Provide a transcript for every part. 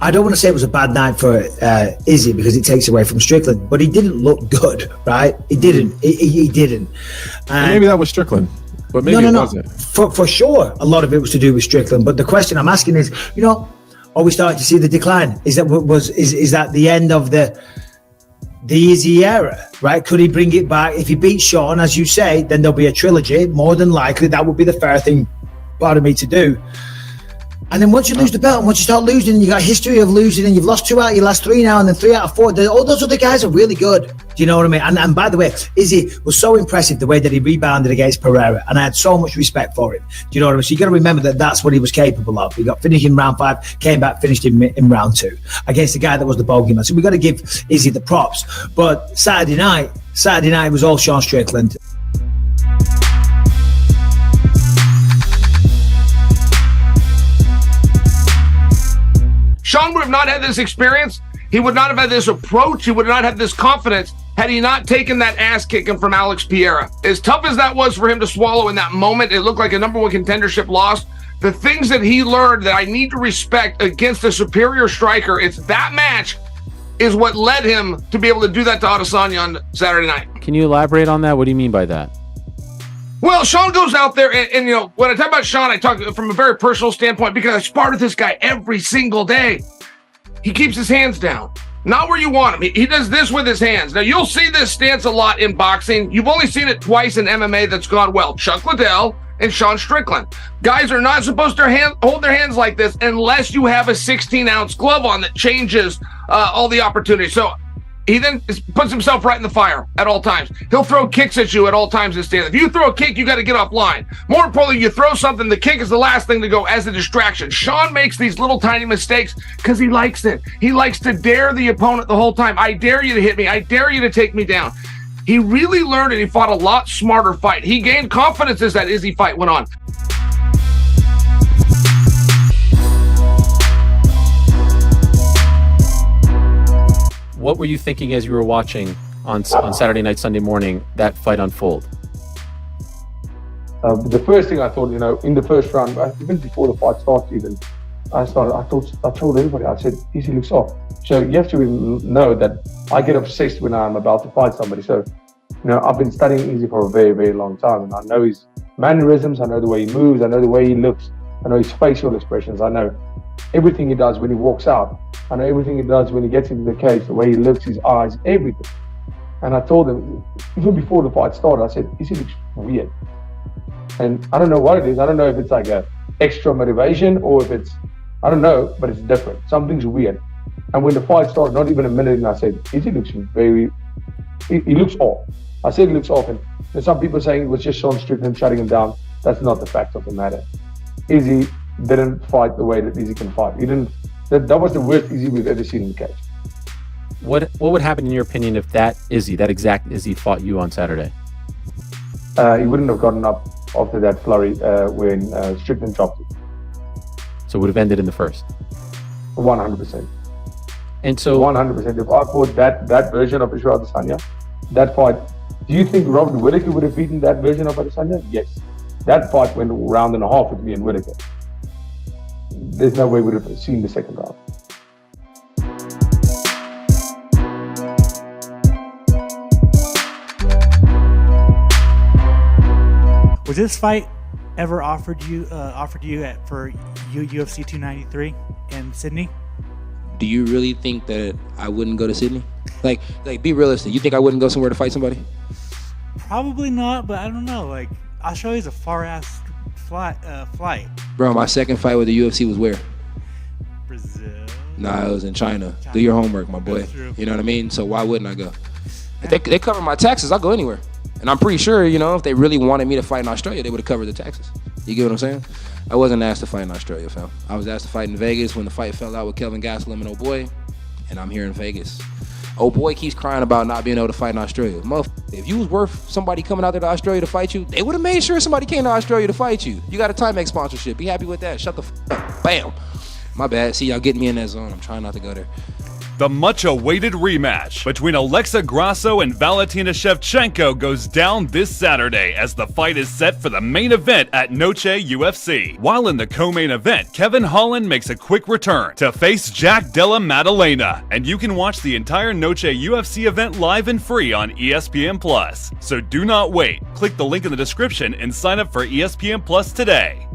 I don't want to say it was a bad night for Izzy because it takes away from Strickland, but he didn't look good, right? He didn't. He didn't. Maybe that was Strickland, but maybe it wasn't. For sure, a lot of it was to do with Strickland. But the question I'm asking is, are we starting to see the decline? Is that the end of the Izzy era, right? Could he bring it back? If he beats Sean, as you say, then there'll be a trilogy. More than likely, that would be the fair thing, part of me, to do. And then once you lose the belt, and once you start losing, you got a history of losing, and you've lost 2 out of your last 3 now, and then 3 out of 4. All those other guys are really good. Do you know what I mean? And by the way, Izzy was so impressive the way that he rebounded against Pereira, and I had so much respect for him. Do you know what I mean? So you got to remember that that's what he was capable of. He got finished in round 5, came back, finished in round 2 against the guy that was the bogeyman. So we got to give Izzy the props. But Saturday night was all Sean Strickland. Sean would have not had this experience. He would not have had this approach. He would not have this confidence had he not taken that ass kicking from Alex Pereira. As tough as that was for him to swallow in that moment, it looked like a number 1 contendership loss. The things that he learned that I need to respect against a superior striker, it's that match is what led him to be able to do that to Adesanya on Saturday night. Can you elaborate on that? What do you mean by that? Well, Sean goes out there and when I talk about Sean, I talk from a very personal standpoint because I spar with this guy every single day. He keeps his hands down, not where you want him. He does this with his hands. Now, you'll see this stance a lot in boxing. You've only seen it twice in MMA that's gone well. Chuck Liddell and Sean Strickland. Guys are not supposed to hold their hands like this unless you have a 16-ounce glove on that changes all the opportunities. So he then puts himself right in the fire at all times. He'll throw kicks at you at all times in stand. If you throw a kick, you got to get offline. More importantly, you throw something, the kick is the last thing to go as a distraction. Sean makes these little tiny mistakes because he likes it. He likes to dare the opponent the whole time. I dare you to hit me. I dare you to take me down. He really learned and he fought a lot smarter fight. He gained confidence as that Izzy fight went on. What were you thinking as you were watching on Saturday night, Sunday morning, that fight unfold? The first thing I thought, in the first round, even before the fight started, I told everybody, I said, Izzy looks off. So you have to know that I get obsessed when I'm about to fight somebody. So, I've been studying Izzy for a very, very long time, and I know his mannerisms, I know the way he moves, I know the way he looks, I know his facial expressions, I know everything he does when he walks out. I know everything he does when he gets into the cage, the way he looks, his eyes, everything. And I told him, even before the fight started, I said, Izzy looks weird. And I don't know what it is. I don't know if it's like a extra motivation or if it's, I don't know, but it's different. Something's weird. And when the fight started, not even a minute, and I said, Izzy looks he looks off. I said he looks off. And there's some people saying it was just Sean Strickland shutting him down. That's not the fact of the matter. Izzy didn't fight the way that Izzy can fight. He didn't. That was the worst Izzy we've ever seen in the cage. What would happen in your opinion if that exact Izzy fought you on Saturday? He wouldn't have gotten up after that flurry when Strickland dropped it. So it would have ended in the first? 100%. And so 100%. If I fought that version of Israel Adesanya, that fight, do you think Robert Whittaker would have beaten that version of Adesanya? Yes. That fight went a round and a half with me and Whittaker. There's no way we would have seen the second round. Was this fight ever offered you for UFC 293 in Sydney? Do you really think that I wouldn't go to Sydney? Like, be realistic. You think I wouldn't go somewhere to fight somebody? Probably not, but I don't know. Like, Australia's a far-ass flight. Bro, my second fight with the UFC was where? Brazil. Nah, it was in China. Do your homework, my boy. You know what I mean? So why wouldn't I go? If they cover my taxes, I'll go anywhere. And I'm pretty sure, if they really wanted me to fight in Australia, they would have covered the taxes. You get what I'm saying? I wasn't asked to fight in Australia, fam. I was asked to fight in Vegas when the fight fell out with Kelvin Gastelum and Oh Boy, and I'm here in Vegas. Oh Boy keeps crying about not being able to fight in Australia. If you was worth somebody coming out there to Australia to fight you, they would have made sure somebody came to Australia to fight you. You got a Timex sponsorship. Be happy with that. Shut the up. Bam. My bad. See, y'all getting me in that zone. I'm trying not to go there. The much-awaited rematch between Alexa Grasso and Valentina Shevchenko goes down this Saturday as the fight is set for the main event at Noche UFC. While in the co-main event, Kevin Holland makes a quick return to face Jack Della Maddalena, and you can watch the entire Noche UFC event live and free on ESPN+. So do not wait. Click the link in the description and sign up for ESPN Plus today.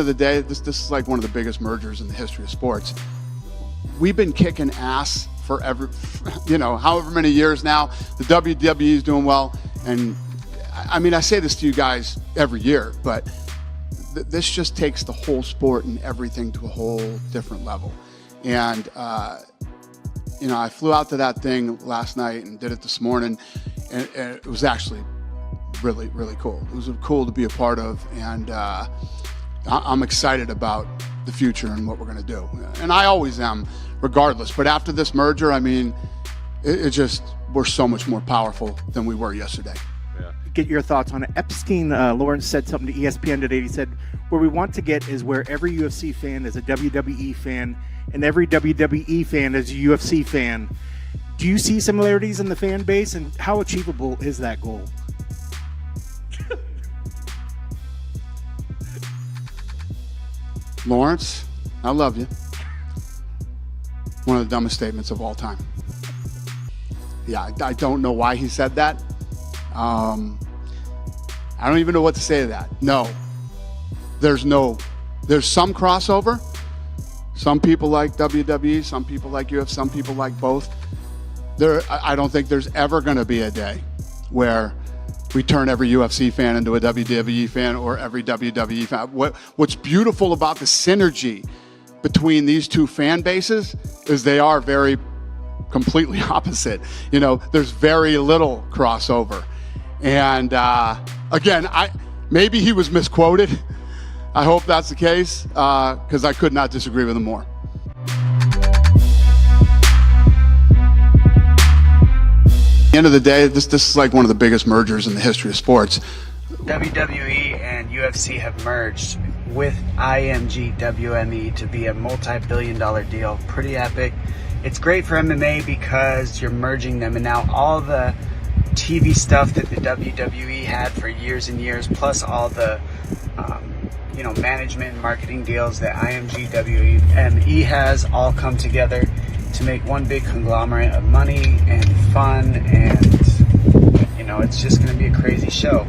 The day, this is like one of the biggest mergers in the history of sports. We've been kicking ass for however many years now. The WWE is doing well, and I mean, I say this to you guys every year, but this just takes the whole sport and everything to a whole different level. And I flew out to that thing last night and did it this morning, and it was actually really, really cool. It was cool to be a part of, and I'm excited about the future and what we're going to do. And I always am, regardless. But after this merger, I mean, we're so much more powerful than we were yesterday. Get your thoughts on it. Epstein Lawrence said something to ESPN today. He said, where we want to get is where every UFC fan is a WWE fan and every WWE fan is a UFC fan. Do you see similarities in the fan base, and how achievable is that goal? Lawrence, I love you. One of the dumbest statements of all time. Yeah, I don't know why he said that. I don't even know what to say to that. No, there's some crossover. Some people like WWE, some people like UFC, some people like both. I don't think there's ever going to be a day where we turn every UFC fan into a WWE fan or every WWE fan. What's beautiful about the synergy between these two fan bases is they are very completely opposite. There's very little crossover. And again, maybe he was misquoted. I hope that's the case, because I could not disagree with him more. At the end of the day, this is like one of the biggest mergers in the history of sports. WWE and UFC have merged with IMG WME to be a multi-billion-dollar deal. Pretty epic. It's great for MMA because you're merging them, and now all the TV stuff that the WWE had for years and years, plus all the management and marketing deals that IMG WME has, all come together to make one big conglomerate of money and fun, and it's just going to be a crazy show.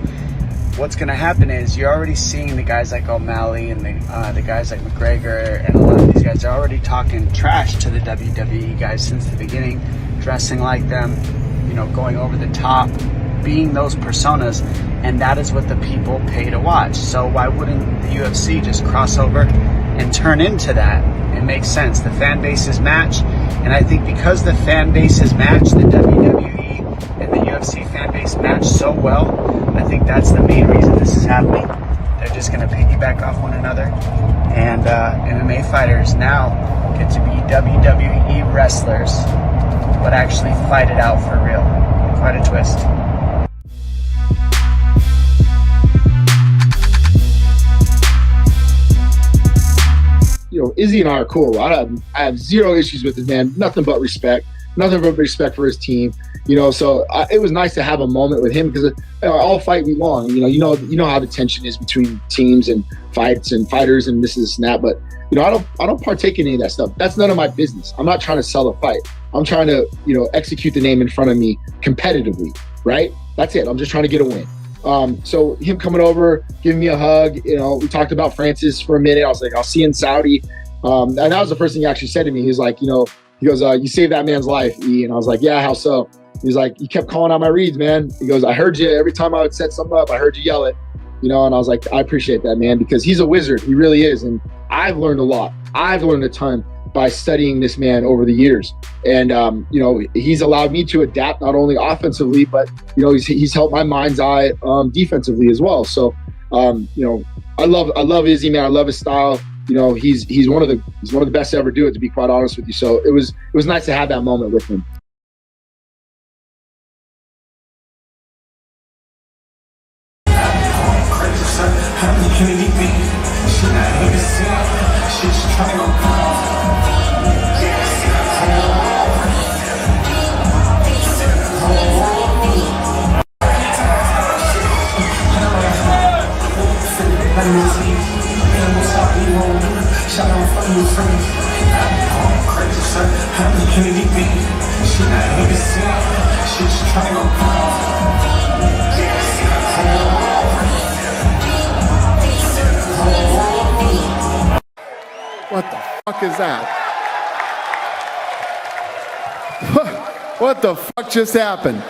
What's going to happen is you're already seeing the guys like O'Malley and the guys like McGregor, and a lot of these guys are already talking trash to the WWE guys since the beginning, dressing like them, going over the top, being those personas, and that is what the people pay to watch. So why wouldn't the UFC just cross over and turn into that? It makes sense. The fan bases match, and I think because the fan bases match, the WWE and the UFC fan base match so well, I think that's the main reason this is happening. They're just going to piggyback off one another, and MMA fighters now get to be WWE wrestlers, but actually fight it out for real. Quite a twist. Izzy and I are cool. I have zero issues with him, man. Nothing but respect for his team. So it was nice to have a moment with him because all fight week long, you know how the tension is between teams and fights and fighters and this and that. But I don't partake in any of that stuff. That's none of my business. I'm not trying to sell a fight. I'm trying to execute the name in front of me competitively, right? That's it. I'm just trying to get a win. So him coming over, giving me a hug, we talked about Francis for a minute. I was like, I'll see you in Saudi. And that was the first thing he actually said to me. He's like, he goes, you saved that man's life, E. And I was like, yeah, how so? He's like, you kept calling out my reads, man. He goes, I heard you every time I would set something up. I heard you yell it. you know, and I was like, I appreciate that, man, because he's a wizard. He really is. And I've learned a lot. I've learned a ton by studying this man over the years. And, you know, he's allowed me to adapt not only offensively, but, you know, he's helped my mind's eye defensively as well. So, you know, I love Izzy, man. I love his style. You know, he's one of the best to ever do it, to be quite honest with you. So it was nice to have that moment with him. What the fuck is that? What the fuck just happened?